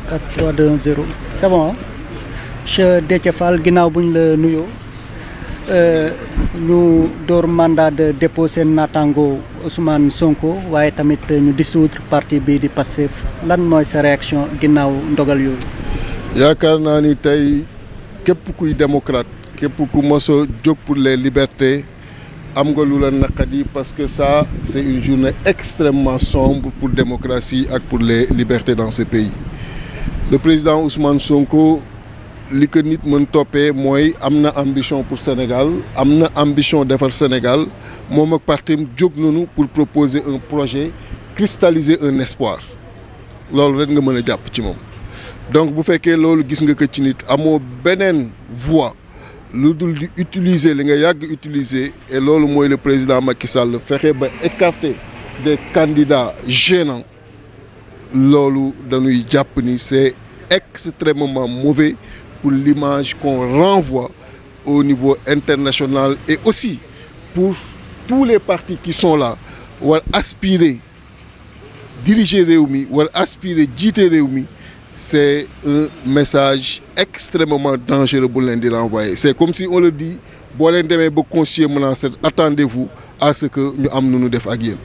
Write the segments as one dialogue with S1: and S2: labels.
S1: 4 3 2 1 0 c'est bon monsieur Déthié Fall ginnaaw bu ñu la nuyoo ñu door mandat de dépôt seen naataango Ousmane Sonko waaye tamit ñu dissoudre parti bii di Pastef lan mooy sa réaction ginnaaw ndogal yooyu.
S2: yaakaar naa ni tey képp kuy démocrate képp ku mos a jóg pour les libertés am nga lu la naqadi parce que ça c'est une journée extrêmement sombre pour démocratie ak pour les libertés dans ce pays. Le président Ousmane Sonko li ko nit mën toppee mooy am na ambition pour Sénégal am na ambition defar Sénégal moom ak partim jóg nañu pour proposer un projet cristalliser un espoir loolu rek nga mën a jàpp ci moom. donc bu fekkee loolu gis nga ko ci nit amoo beneen voie lu dul di utiliser li nga yàgg utiliser et loolu mooy le président Macky Sall fexe ba écarter des candidats gênants loolu dañuy jàpp ni c'est extrêmement mauvais pour l'image qu'on renvoie au niveau international et aussi pour tous les partis qui sont là war aspirer diriger réew mi war aspirer jiite réew mi. C'est un message extrêmement dangereux bu leen di renvoyer c'est comme si on le dit boo leen demee ba conseiller menacé attendez-vous à ce que ñu am nu ñu def ak yéen.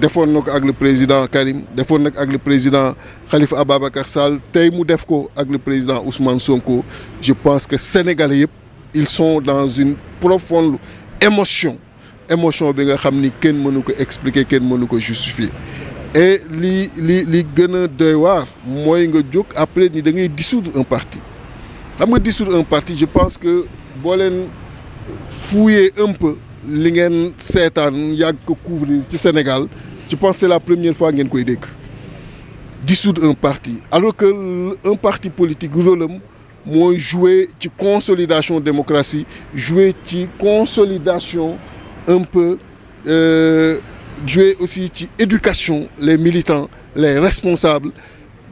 S2: defoon na ko ak le président Karim defoon na ko ak le président Khalifa Ababacar Sall tey mu def ko ak le président Ousmane Sonko je pense que Sénégalais yëpp ils sont dans une profonde émotion bi nga xam ni kenn mënu ko expliquer kenn mënu ko justifier. et li gën a doy waar mooy nga jóg après ni da ngay dissoudre un parti xam nga dissoudre un parti je pense que boo leen fouiller un peu li ngeen seetaan yàgg ko couvrir ci Sénégal je pense que c'est la première fois ngeen koy dégg dissoudre un parti alors que un parti politique rôle am mooy jouer ci consolidation démocratie jouer ci consolidation un peu jouer aussi ci éducation les militants les responsables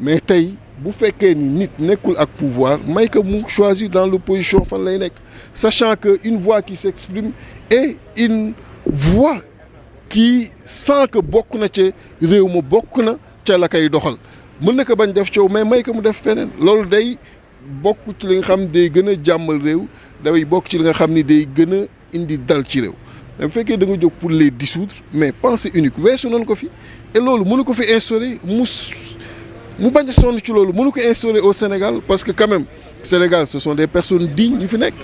S2: mais tey bu fekkee ni nit nekkul ak pouvoir may ko mu choisir dans l'opposition fan lay nekk sachant que une voix qui s'exprime et une voix qui sent que bokk na ci réew ma bokk na ca la koy doxal mën na ko bañ def coow mais may ko mu def feneen loolu day bokk ci li nga xam day gën a jàmmal réew day bokk ci li nga xam ni day gën a indi dal ci réew. bu fekkee da nga jóg pour les dissoudre mais pensée unique weesu nañ ko fi et loolu mënu ko fi instaurer mu bañ a sonn ci loolu mënu ko instaurer au Sénégal parce que quand même Sénégal ce sont des personnes dignes yu fi nekk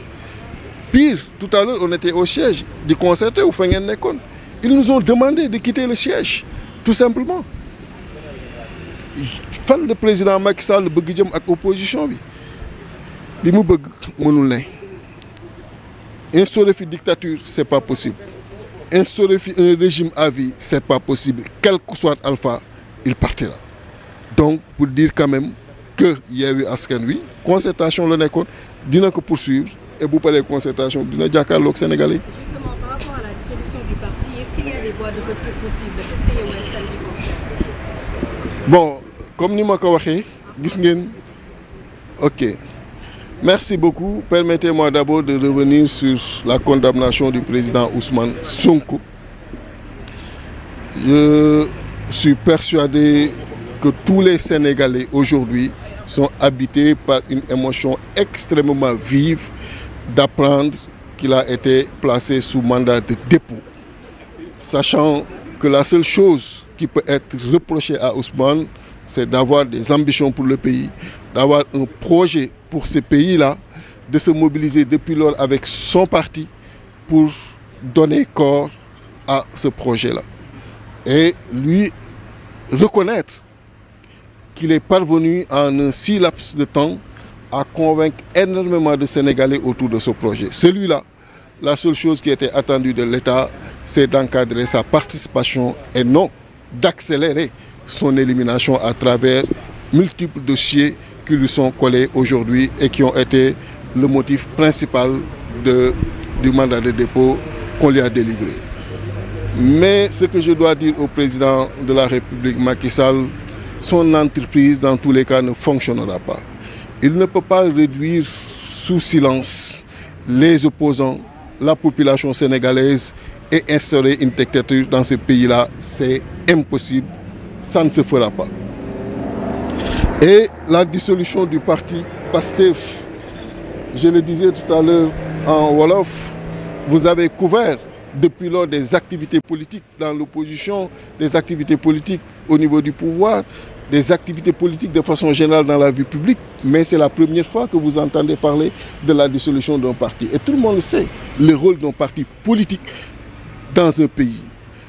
S2: pire tout à l'heure on était au siège di concerter wu fa ngeen nekkoon ils nous ont demandé de quitter le siège tout simplement fan le président Macky Sall bëgg jëm ak opposition bi li mu bëgg mënul ne. Instaurer fi dictature c'est pas possible instaurer fi un régime à vie c'est pas possible quel que soit Alpha il partira donc pour dire quand même que Yewwi Askan Wi concertation la nekkoon dina ko poursuivre et bu paree concertation dina jàkkaarloog Sénégalais.
S3: Justement par rapport à la dissolution du parti est-ce qu'il y a des voies de recours possibles est-ce que Yewwi Askan Wi
S2: bon comme ni ma ko waxee gis ngeen ok. Merci beaucoup. Permettez-moi d'abord de revenir sur la condamnation du président Ousmane Sonko. Je suis persuadé que tous les Sénégalais aujourd'hui sont habités par une émotion extrêmement vive d'apprendre qu'il a été placé sous mandat de dépôt. Sachant que la seule chose qui peut être reprochée à Ousmane, c'est d'avoir des ambitions pour le pays, d'avoir un projet pour ce pays-là, de se mobiliser depuis lors avec son parti pour donner corps à ce projet-là. Et lui reconnaître qu'il est parvenu en un si laps de temps à convaincre énormément de Sénégalais autour de ce projet. Celui-là, la seule chose qui était attendue de l'État, c'est d'encadrer sa participation et non d'accélérer son élimination à travers multiples dossiers qui lui sont collés aujourd'hui et qui ont été le motif principal du mandat de dépôt qu'on lui a délivré. Mais ce que je dois dire au président de la République, Macky Sall, son entreprise, dans tous les cas, ne fonctionnera pas. Il ne peut pas réduire sous silence les opposants, la population sénégalaise et instaurer une dictature dans ce pays-là. C'est impossible. Ça ne se fera pas. Et la dissolution du parti PASTEF, je le disais tout à l'heure en Wolof, vous avez couvert depuis lors des activités politiques dans l'opposition, des activités politiques au niveau du pouvoir, des activités politiques de façon générale dans la vie publique, mais c'est la première fois que vous entendez parler de la dissolution d'un parti. Et tout le monde sait le rôle d'un parti politique dans un pays.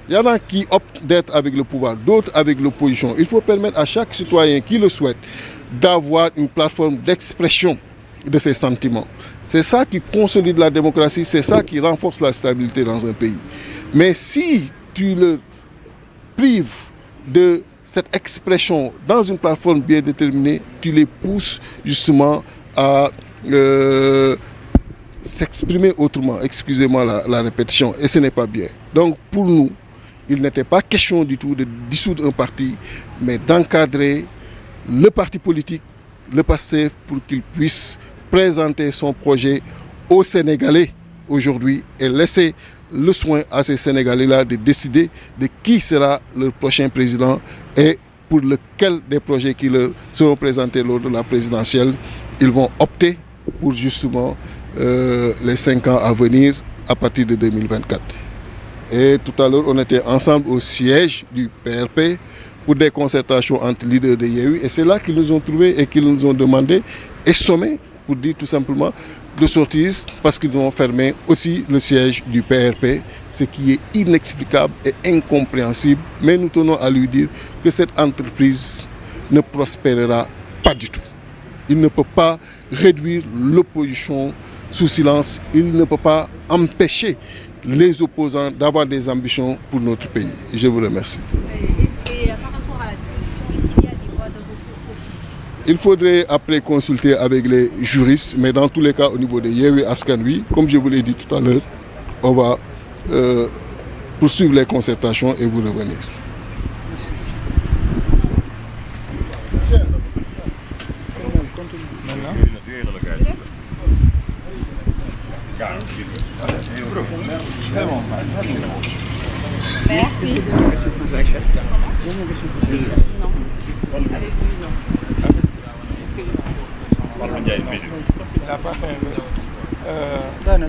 S2: Il y en a qui optent d'être avec le pouvoir, d'autres avec l'opposition. Il faut permettre à chaque citoyen qui le souhaite d'avoir une plateforme d'expression de ses sentiments. C'est ça qui consolide la démocratie, c'est ça qui renforce la stabilité dans un pays. Mais si tu le prives de cette expression dans une plateforme bien déterminée, tu les pousses justement à s'exprimer autrement. Excusez-moi la répétition, et ce n'est pas bien. Donc pour nous, il n'était pas question du tout de dissoudre un parti, mais d'encadrer le parti politique, le PASTEF, pour qu'il puisse présenter son projet aux Sénégalais aujourd'hui et laisser le soin à ces Sénégalais-là de décider de qui sera leur prochain président et pour lequel des projets qui leur seront présentés lors de la présidentielle, ils vont opter pour justement les 5 ans à venir à partir de 2024. Et tout à l'heure, on était ensemble au siège du PRP pour des concertations entre leaders de Yewwi. Et c'est là qu'ils nous ont trouvés et qu'ils nous ont demandé et sommé pour dire tout simplement de sortir parce qu'ils ont fermé aussi le siège du PRP, ce qui est inexplicable et incompréhensible. Mais nous tenons à lui dire que cette entreprise ne prospérera pas du tout. Il ne peut pas réduire l'opposition sous silence. Il ne peut pas empêcher les opposants d'avoir des ambitions pour notre pays. Je vous remercie.
S3: Et par rapport à la dissolution, est-ce qu'il y a des voies de recours possibles?
S2: Il faudrait après consulter avec les juristes, mais dans tous les cas au niveau de Yewwi Askan Wi, comme je vous l'ai dit tout à l'heure, on va poursuivre les concertations et vous revenir.
S3: Merci. Non. Avec lui, non.
S4: Il n'a pas fait un